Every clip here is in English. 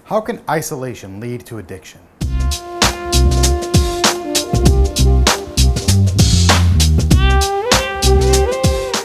How can isolation lead to addiction?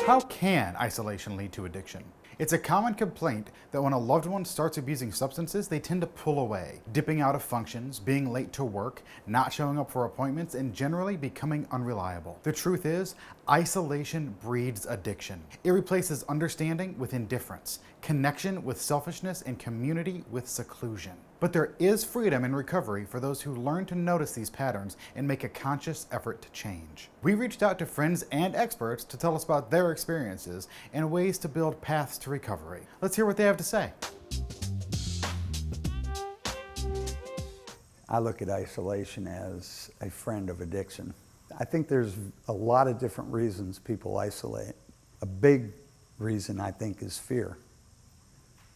How can isolation lead to addiction? It's a common complaint that when a loved one starts abusing substances, they tend to pull away, dipping out of functions, being late to work, not showing up for appointments, and generally becoming unreliable. The truth is, isolation breeds addiction. It replaces understanding with indifference, connection with selfishness, and community with seclusion. But there is freedom in recovery for those who learn to notice these patterns and make a conscious effort to change. We reached out to friends and experts to tell us about their experiences and ways to build paths to recovery. Let's hear what they have to say. I look at isolation as a friend of addiction. I think there's a lot of different reasons people isolate. A big reason, I think, is fear.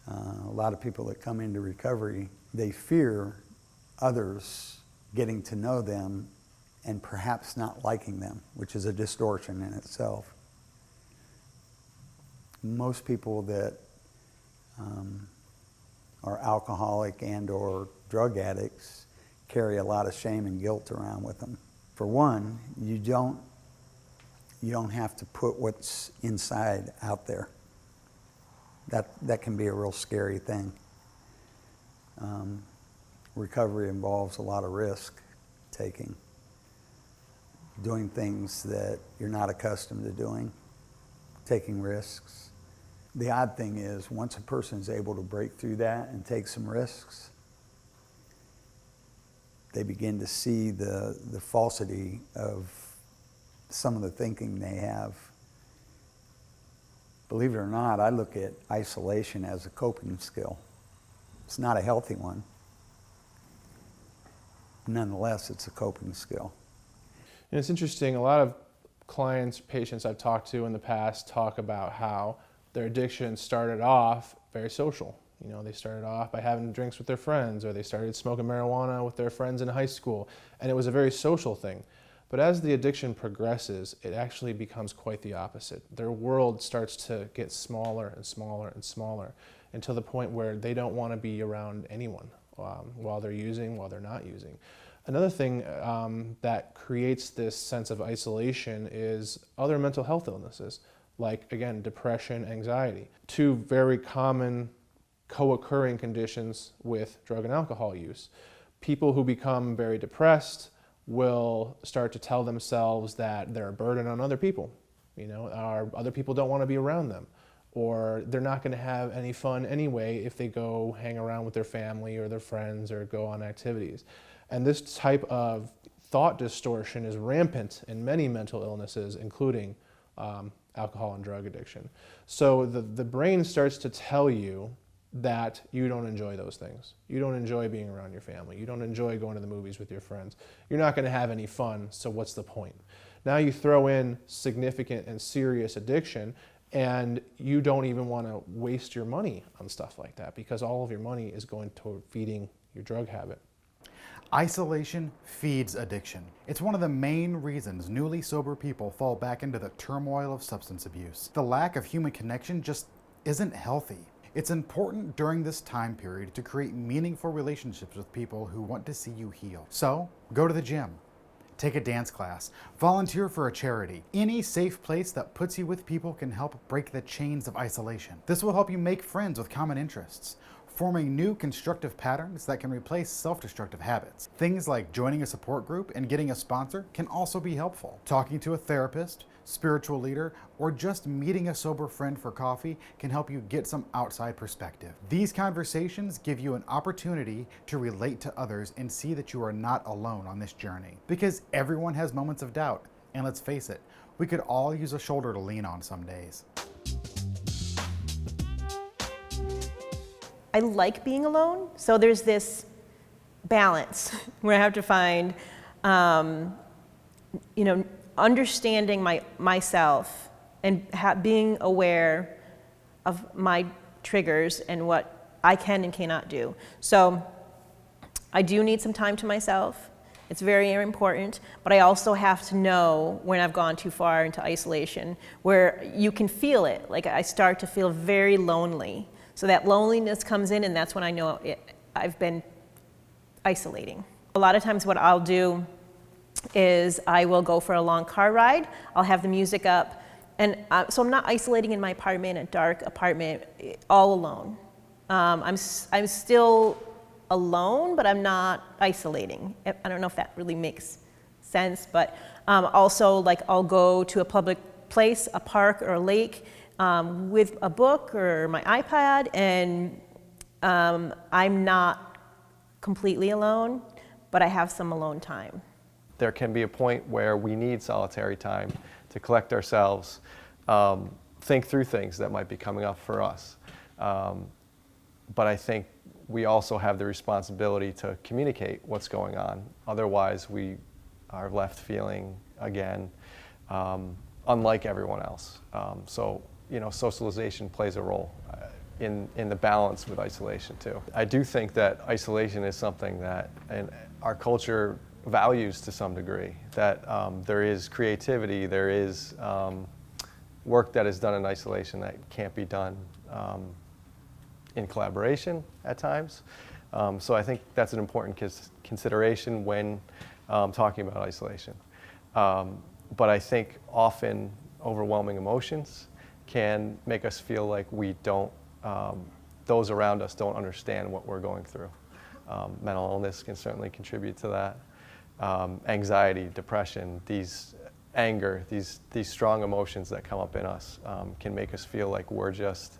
A lot of people that come into recovery, they fear others getting to know them and perhaps not liking them, which is a distortion in itself. Most people that are alcoholic and or drug addicts carry a lot of shame and guilt around with them. For one, you don't have to put what's inside out there. That can be a real scary thing. Recovery involves a lot of risk taking, doing things that you're not accustomed to doing, taking risks. The odd thing is, once a person is able to break through that and take some risks, they begin to see the falsity of some of the thinking they have. Believe it or not, I look at isolation as a coping skill. It's not a healthy one. Nonetheless, it's a coping skill. And it's interesting, a lot of clients, patients I've talked to in the past talk about how their addiction started off very social. You know, they started off by having drinks with their friends, or they started smoking marijuana with their friends in high school, and it was a very social thing. But as the addiction progresses, it actually becomes quite the opposite. Their world starts to get smaller and smaller and smaller, until the point where they don't want to be around anyone while they're using, while they're not using. Another thing that creates this sense of isolation is other mental health illnesses, like, again, depression, anxiety. Two very common co-occurring conditions with drug and alcohol use. People who become very depressed will start to tell themselves that they're a burden on other people. You know, other people don't want to be around them, or they're not going to have any fun anyway if they go hang around with their family or their friends or go on activities. And this type of thought distortion is rampant in many mental illnesses, including alcohol and drug addiction. So the brain starts to tell you that you don't enjoy those things. You don't enjoy being around your family. You don't enjoy going to the movies with your friends. You're not going to have any fun, so what's the point? Now you throw in significant and serious addiction, and you don't even want to waste your money on stuff like that, because all of your money is going toward feeding your drug habit. Isolation feeds addiction. It's one of the main reasons newly sober people fall back into the turmoil of substance abuse. The lack of human connection just isn't healthy. It's important during this time period to create meaningful relationships with people who want to see you heal. So, go to the gym, take a dance class, volunteer for a charity. Any safe place that puts you with people can help break the chains of isolation. This will help you make friends with common interests, forming new constructive patterns that can replace self-destructive habits. Things like joining a support group and getting a sponsor can also be helpful. Talking to a therapist, spiritual leader, or just meeting a sober friend for coffee can help you get some outside perspective. These conversations give you an opportunity to relate to others and see that you are not alone on this journey. Because everyone has moments of doubt, and let's face it, we could all use a shoulder to lean on some days. I like being alone, so there's this balance where I have to find, understanding myself and being aware of my triggers and what I can and cannot do. So I do need some time to myself. It's very important, but I also have to know when I've gone too far into isolation, where you can feel it. Like I start to feel very lonely. So that loneliness comes in, and that's when I know I've been isolating. A lot of times what I'll do is I will go for a long car ride. I'll have the music up, and so I'm not isolating in my apartment, a dark apartment, all alone. I'm still alone, but I'm not isolating. I don't know if that really makes sense, but also, like, I'll go to a public place, a park or a lake, with a book or my iPad, and I'm not completely alone, but I have some alone time. There can be a point where we need solitary time to collect ourselves, think through things that might be coming up for us. But I think we also have the responsibility to communicate what's going on. Otherwise, we are left feeling, again, unlike everyone else. So, socialization plays a role in the balance with isolation too. I do think that isolation is something that our culture values to some degree, that there is creativity, there is work that is done in isolation that can't be done in collaboration at times. So I think that's an important consideration when talking about isolation. But I think often overwhelming emotions can make us feel like we don't, those around us don't understand what we're going through. Mental illness can certainly contribute to that. Anxiety, depression, anger, these strong emotions that come up in us can make us feel like we're just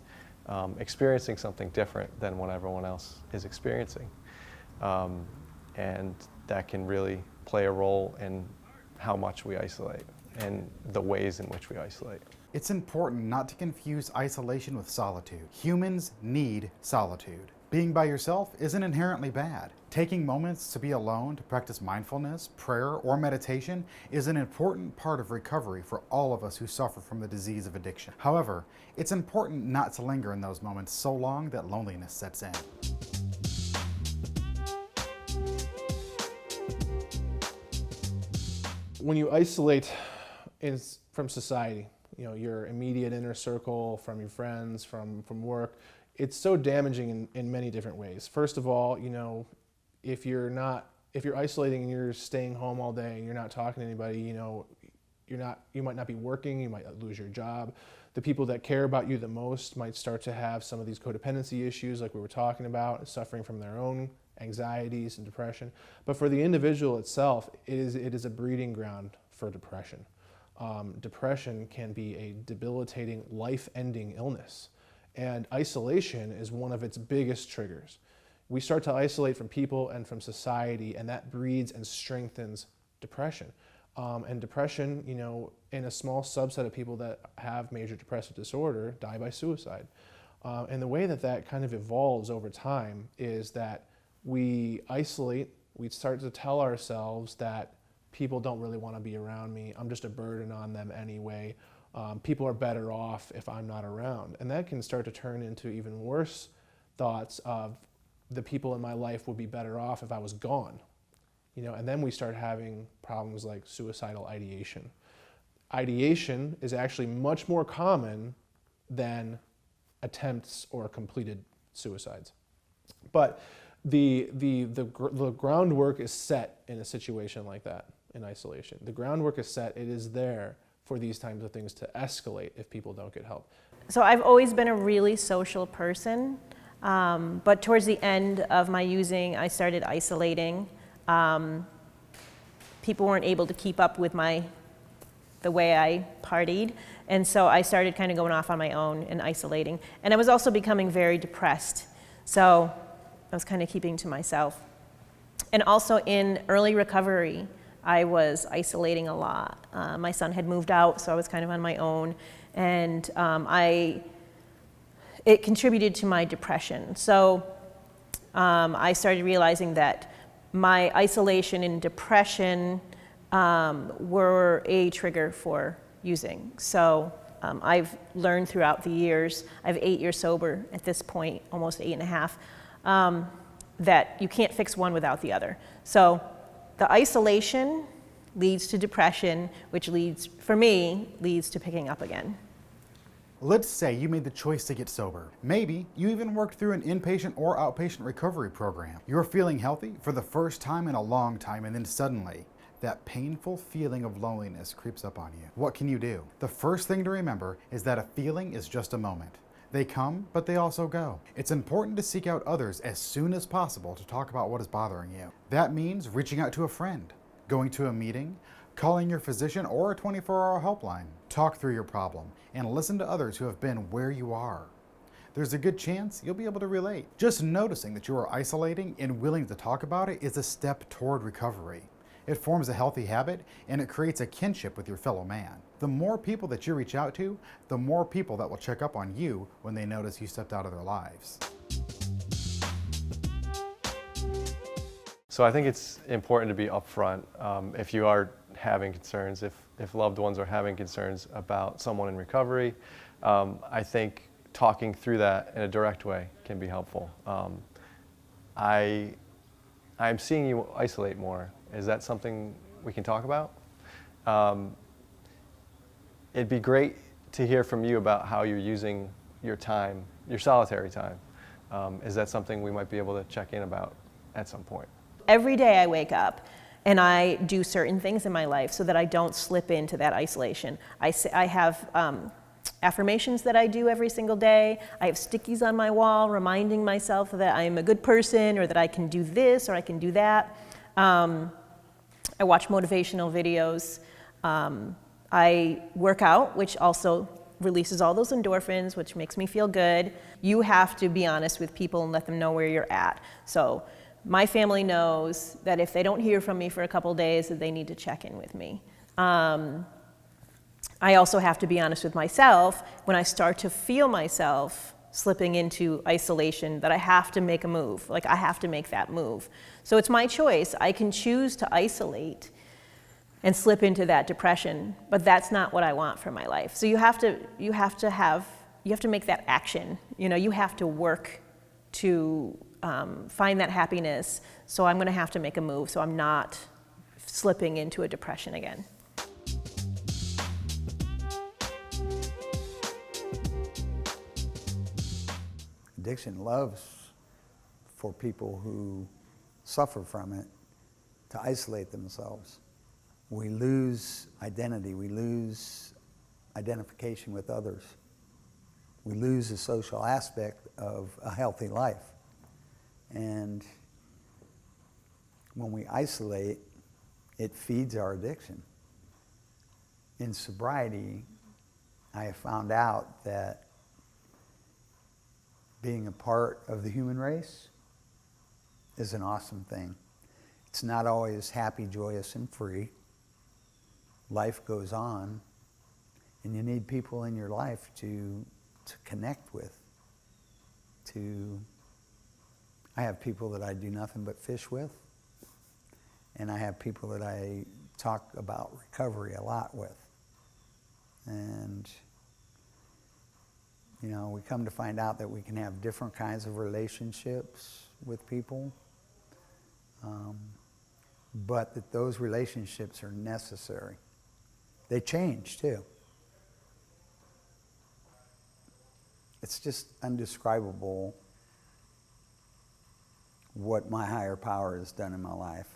experiencing something different than what everyone else is experiencing. And that can really play a role in how much we isolate and the ways in which we isolate. It's important not to confuse isolation with solitude. Humans need solitude. Being by yourself isn't inherently bad. Taking moments to be alone to practice mindfulness, prayer, or meditation is an important part of recovery for all of us who suffer from the disease of addiction. However, it's important not to linger in those moments so long that loneliness sets in. When you isolate from society, your immediate inner circle, from your friends, from work, it's so damaging in many different ways. First of all, if you're isolating and you're staying home all day and you're not talking to anybody, you might not be working, you might lose your job. The people that care about you the most might start to have some of these codependency issues like we were talking about, suffering from their own anxieties and depression. But for the individual itself, it is a breeding ground for depression. Depression can be a debilitating, life-ending illness. And isolation is one of its biggest triggers. We start to isolate from people and from society, and that breeds and strengthens depression. And depression, in a small subset of people that have major depressive disorder, die by suicide. And the way that kind of evolves over time is that we isolate, we start to tell ourselves that people don't really want to be around me, I'm just a burden on them anyway. People are better off if I'm not around. And that can start to turn into even worse thoughts of the people in my life would be better off if I was gone. And then we start having problems like suicidal ideation. Ideation is actually much more common than attempts or completed suicides. But the groundwork is set in a situation like that, in isolation. The groundwork is set, it is there for these types of things to escalate if people don't get help. So I've always been a really social person, but towards the end of my using, I started isolating. People weren't able to keep up with the way I partied, and so I started kind of going off on my own and isolating. And I was also becoming very depressed, so I was kind of keeping to myself. And also in early recovery, I was isolating a lot. My son had moved out, so I was kind of on my own, and it contributed to my depression. So I started realizing that my isolation and depression were a trigger for using. So I've learned throughout the years, I have 8 years sober at this point, almost 8.5, that you can't fix one without the other. So the isolation leads to depression, which leads to picking up again. Let's say you made the choice to get sober. Maybe you even worked through an inpatient or outpatient recovery program. You're feeling healthy for the first time in a long time, and then suddenly, that painful feeling of loneliness creeps up on you. What can you do? The first thing to remember is that a feeling is just a moment. They come, but they also go. It's important to seek out others as soon as possible to talk about what is bothering you. That means reaching out to a friend, going to a meeting, calling your physician or a 24-hour helpline. Talk through your problem and listen to others who have been where you are. There's a good chance you'll be able to relate. Just noticing that you are isolating and willing to talk about it is a step toward recovery. It forms a healthy habit and it creates a kinship with your fellow man. The more people that you reach out to, the more people that will check up on you when they notice you stepped out of their lives. So I think it's important to be upfront if you are having concerns, if loved ones are having concerns about someone in recovery. I think talking through that in a direct way can be helpful. I'm seeing you isolate more. Is that something we can talk about? It'd be great to hear from you about how you're using your time, your solitary time. Is that something we might be able to check in about at some point? Every day I wake up and I do certain things in my life so that I don't slip into that isolation. I have affirmations that I do every single day. I have stickies on my wall reminding myself that I am a good person or that I can do this or I can do that. I watch motivational videos. I work out, which also releases all those endorphins, which makes me feel good. You have to be honest with people and let them know where you're at. So my family knows that if they don't hear from me for a couple days, that they need to check in with me. I also have to be honest with myself when I start to feel myself slipping into isolation, that I have to make a move, like I have to make that move. So it's my choice. I can choose to isolate and slip into that depression, but that's not what I want for my life. So you have to make that action. You know, you have to work to find that happiness. So I'm going to have to make a move so I'm not slipping into a depression again. Addiction loves for people who suffer from it to isolate themselves. We lose identity, we lose identification with others. We lose the social aspect of a healthy life. And when we isolate, it feeds our addiction. In sobriety, I have found out that being a part of the human race is an awesome thing. It's not always happy, joyous, and free. Life goes on, and you need people in your life to connect with. I have people that I do nothing but fish with, and I have people that I talk about recovery a lot with. And you know, we come to find out that we can have different kinds of relationships with people, but that those relationships are necessary. They change too. It's just indescribable what my higher power has done in my life.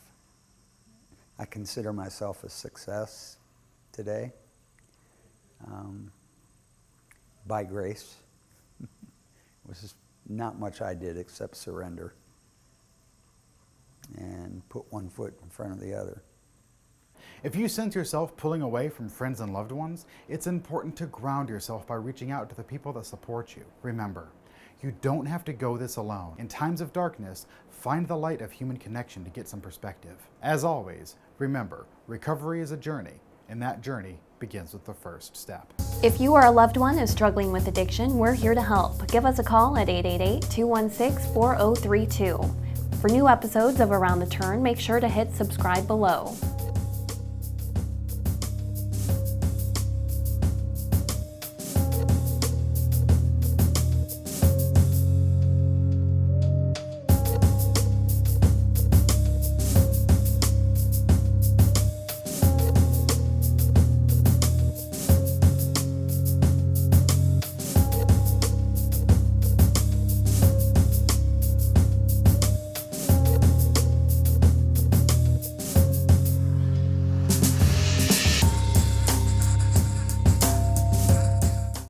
I consider myself a success today. By grace. It was just not much I did except surrender and put one foot in front of the other. If you sense yourself pulling away from friends and loved ones, it's important to ground yourself by reaching out to the people that support you. Remember, you don't have to go this alone. In times of darkness, find the light of human connection to get some perspective. As always, remember, recovery is a journey, and that journey begins with the first step. If you or a loved one is struggling with addiction, we're here to help. Give us a call at 888-216-4032. For new episodes of Around the Turn, make sure to hit subscribe below.